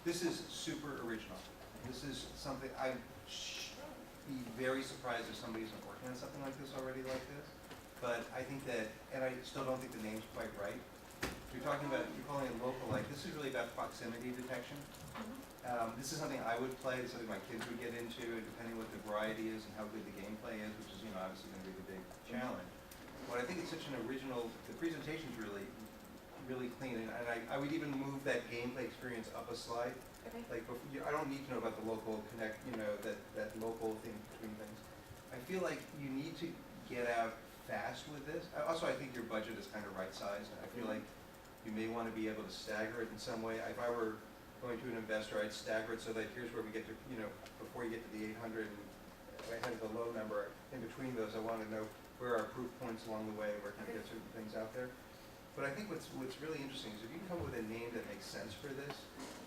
This is super original. This is something, I'd be very surprised if somebody isn't working on something like this already like this. But I think that, and I still don't think the name's quite right. You're talking about, you're calling it Localite. This is really about proximity detection. This is something I would play, it's something my kids would get into, depending what the variety is and how good the gameplay is, which is, obviously going to be the big challenge. But I think it's such an original, the presentation's really clean, and I would even move that gameplay experience up a slide. Okay. Like, I don't need to know about the local connect, that local thing between things. I feel like you need to get out fast with this. Also, I think your budget is kind of right-sized. I feel like you may want to be able to stagger it in some way. If I were going to an investor, I'd stagger it so that here's where we get to, before you get to the 800, and I had the low number. In between those, I want to know where are proof points along the way, where can I get certain things out there. But I think what's really interesting is if you can come up with a name that makes sense for this,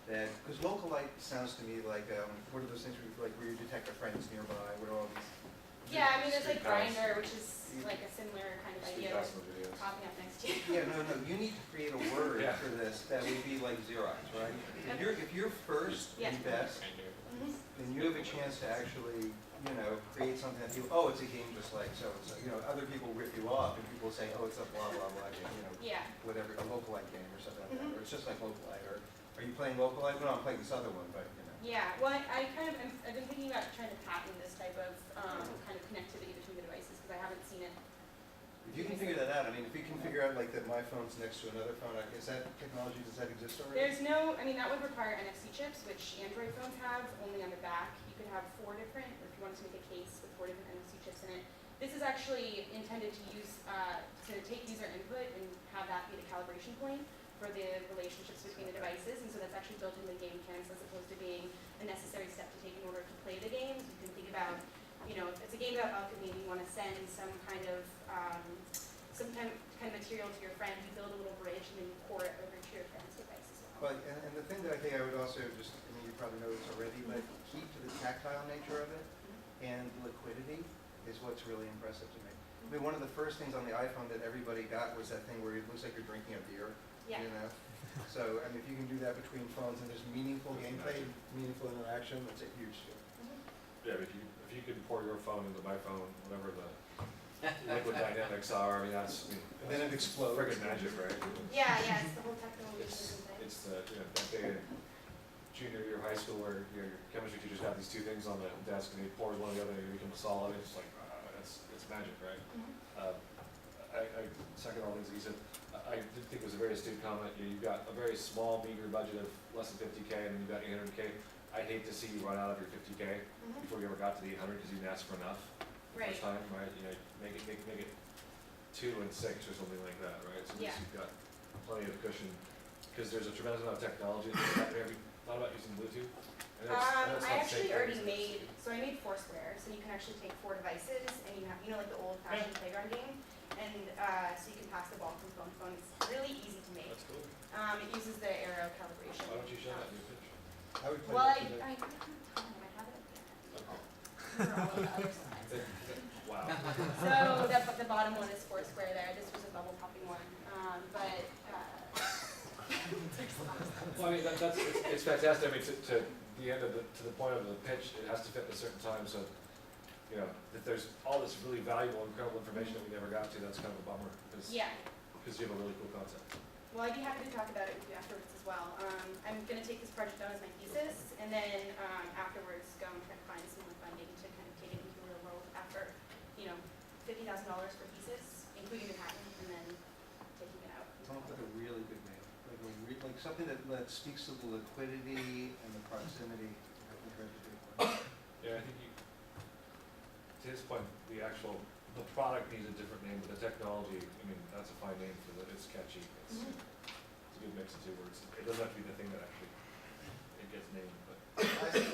that, because Localite sounds to me like, what are those things where you detect a friend's nearby, what are all these? Yeah, I mean, there's like Grindr, which is like a similar kind of idea of videos. popping up next to you. Yeah, no, you need to create a word for this that would be like Xerox, right? If you're first and best, then you have a chance to actually, create something that you, oh, it's a game just like so. Other people rip you off and people say, oh, it's a blah, blah, blah game, whatever, a Localite game or something like that. Or it's just like Localite, or are you playing Localite? No, I'm playing this other one, but, Yeah, well, I've been thinking about trying to patent this type of kind of connectivity between the devices because I haven't seen it. If you can figure that out, if you can figure out like that my phone's next to another phone, is that technology, does that exist already? There's no, that would require NFC chips, which Android phones have, only on the back. You could have 4 different, or if you wanted to make a case with 4 different NFC chips in it. This is actually intended to use, to take user input and have that be the calibration point for the relationships between the devices, and so that's actually built into the game mechanics as opposed to being a necessary step to take in order to play the games. You can think about, if it's a game about alchemy and you want to send some kind of material to your friend, you build a little bridge and then you pour it over to your friend's device as well. But, and the thing that I think I would also just, you probably know this already, but key to the tactile nature of it and liquidity is what's really impressive to me. One of the first things on the iPhone that everybody got was that thing where it looks like you're drinking a beer. Yeah. So, if you can do that between phones and there's meaningful gameplay, meaningful interaction, that's a huge deal. Yeah, if you can pour your phone into my phone, whatever the liquid dynamics are, that's And then it explodes. friggin' magic, right? Yeah, it's the whole technology thing. It's the, that day in junior year of high school where your chemistry teachers have these 2 things on the desk and he pours one or the other and you become a solid. It's like, it's magic, right? I second all things that you said. I did think it was a very astute comment. You've got a very small, meager budget of less than 50K, and then you've got 800K. I hate to see you run out of your 50K before you ever got to the 800 because you didn't ask for enough first time, right? Make it 2 and 6 or something like that, right? So at least you've got plenty of cushion because there's a tremendous amount of technology. Have you thought about using Bluetooth? I actually already made, I made Foursquare, so you can actually take 4 devices and you have, like the old-fashioned playground game, and so you can pass the ball from phone to phone. It's really easy to make. That's cool. It uses the arrow calibration. Why don't you show that in your pitch? I would play Well, that I today. don't have time. I have it at the end. Okay. For all of the other slides. Wow. So the bottom one is Foursquare there. This was a bubble popping one, but. Well, it's fantastic. To the end of to the point of the pitch, it has to fit at a certain time. So, if there's all this really valuable, incredible information that we never got to, that's kind of a bummer because you have a really cool concept. Well, I'd be happy to talk about it with you afterwards as well. I'm going to take this project on as my thesis, and then afterwards go and try to find some more funding to kind of take it into the real world after, $50,000 for thesis, including the patent, and then taking it out. Come up with a really good name, like something that speaks to the liquidity and the proximity. I think that's a good one. Yeah, I think to his point, the product needs a different name, but the technology, that's a fine name for that. It's catchy. It's a good mix of 2 words. It doesn't have to be the thing that actually it gets named, but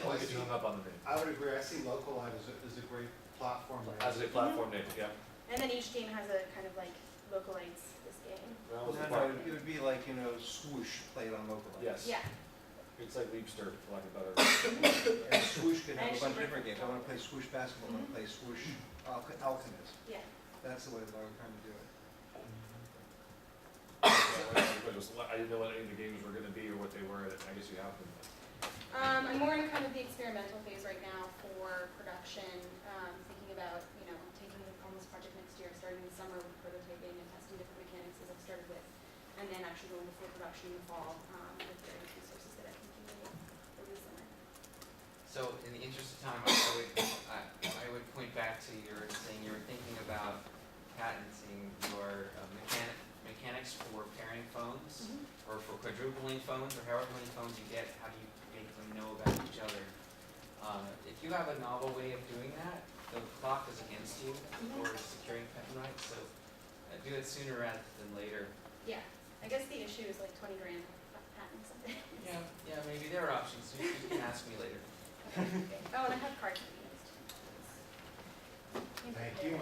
I'll get you hung up on the name. I would agree. I see Localite as a great platform. As a platform name, yeah. And then each game has a kind of like localites this game. Well, No, it would be like, Swoosh played on Localite. yes. Yeah. It's like Leapster, for lack of a better. And Swoosh can have a bunch Actually, of different games. I want to play Swoosh basketball, I want to play Swoosh Alchemist. Yeah. That's the way that I would kind of do it. I didn't know what any of the games were going to be or what they were. guess you have them. I'm more in kind of the experimental phase right now for production, thinking about, taking on this project next year, starting in the summer with prototyping and testing different mechanics as I've started with, and then actually going to full production in the fall, with various resources that I can accumulate over the summer. So in the interest of time, I would point back to your saying you were thinking about patenting your mechanics for pairing phones, or for quadrupling phones, or however many phones you get, how do you make them know about each other? If you have a novel way of doing that, the clock is against you for securing patent rights, so do it sooner rather than later. Yeah, I guess the issue is like 20 grand patent something. Yeah, maybe there are options. You can ask me later. Oh, and I have cards to be used. Thank you.